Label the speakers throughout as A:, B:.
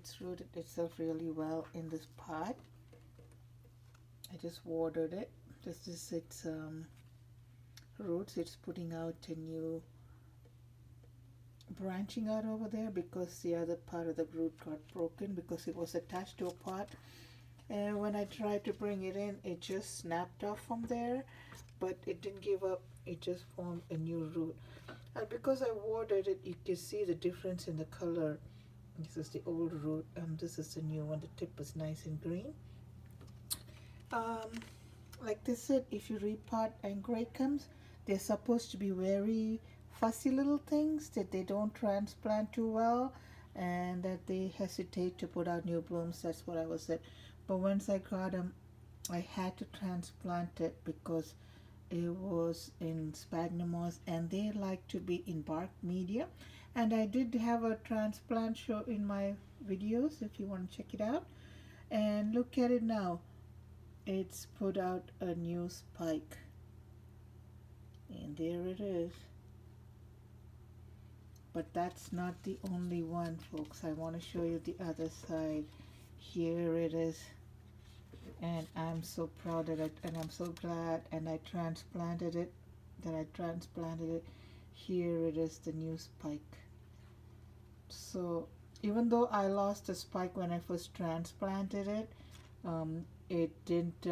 A: it's rooted itself really well in this pot. I just watered it. This is its roots. It's putting out a new branching out over there because the other part of the root got broken because it was attached to a pot, and when I tried to bring it in, it just snapped off from there, but it didn't give up. It just formed a new root, and because I watered it, you can see the difference in the color. This is the old root, and this is the new one. The tip is nice and green. um, like they said, if you repot Angraecums, they're supposed to be very fussy little things that they don't transplant too well, and that they hesitate to put out new blooms. That's what I was said. But once I got them, I had to transplant it because it was in sphagnum moss and they like to be in bark media. And I did have a transplant show in my videos if you want to check it out. And look at it now, it's put out a new spike, and there it is. But that's not the only one, folks. I want to show you the other side. Here it is, and I'm so proud of it, and I'm so glad, and I transplanted it, here it is, the new spike. So even though I lost the spike when I first transplanted it, it didn't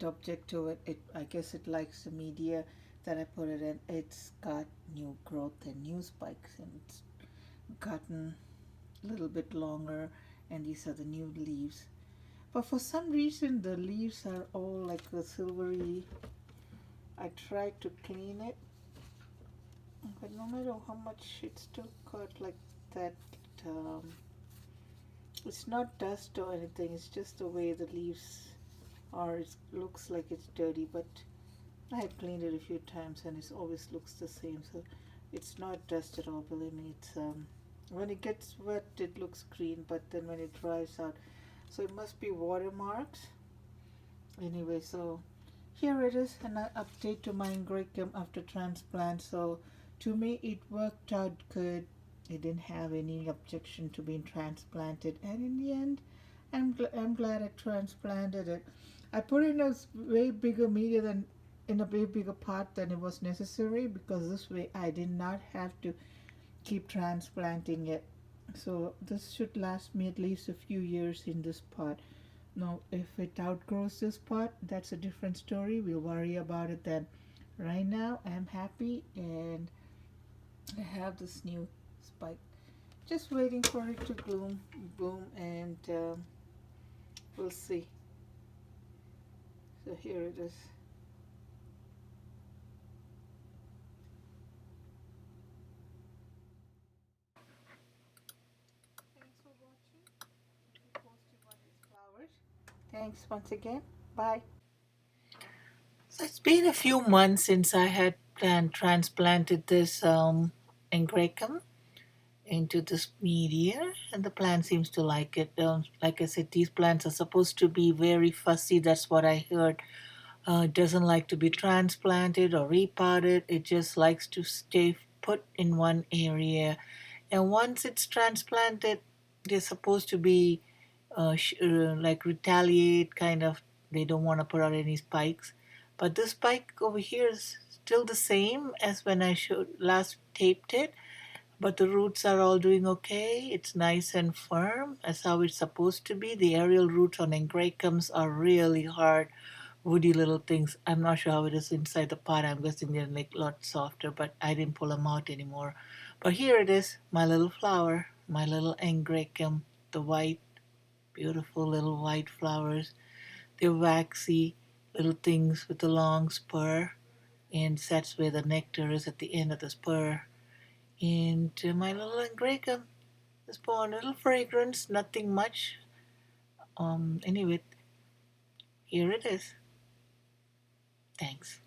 A: object to it. I guess it likes the media that I put it in. It's got new growth and new spikes, and it's gotten a little bit longer, and these are the new leaves. But for some reason the leaves are all like a silvery. I tried to clean it, but no matter how much, it's still got like that. um, it's not dust or anything, it's just the way the leaves are. It looks like it's dirty, but I have cleaned it a few times and it always looks the same. So it's not dust at all, believe me. It's when it gets wet it looks green, but then when it dries out, so it must be watermarks. Anyway, so here it is, an update to my Angraecum after transplant. So to me it worked out good. It didn't have any objection to being transplanted, and in the end I'm glad I transplanted it. I put in a way bigger media than in a way bigger pot than it was necessary, because this way I did not have to keep transplanting it. So this should last me at least a few years in this pot. Now if it outgrows this pot, that's a different story. We'll worry about it then. Right now I'm happy, and I have this new spike just waiting for it to bloom, and we'll see. So here it is. Thanks for watching. Keep you posted on these flowers. Thanks once again. Bye. So it's been a few months since I had transplanted this Angraecum into this media, and the plant seems to like it. Like I said, these plants are supposed to be very fussy. That's what I heard. It doesn't like to be transplanted or repotted. It just likes to stay put in one area. And once it's transplanted, they're supposed to be like retaliate, kind of. They don't want to put out any spikes. But this spike over here is still the same as when I last taped it. But the roots are all doing okay. It's nice and firm, as how it's supposed to be. The aerial roots on Angraecums are really hard, woody little things. I'm not sure how it is inside the pot. I'm guessing they're like a lot softer, but I didn't pull them out anymore. But here it is, my little flower, my little Angraecum, the white, beautiful little white flowers. They're waxy little things with a long spur, and that's where the nectar is, at the end of the spur. And my little Angraecum is born, a little fragrance, nothing much. Anyway, here it is. Thanks.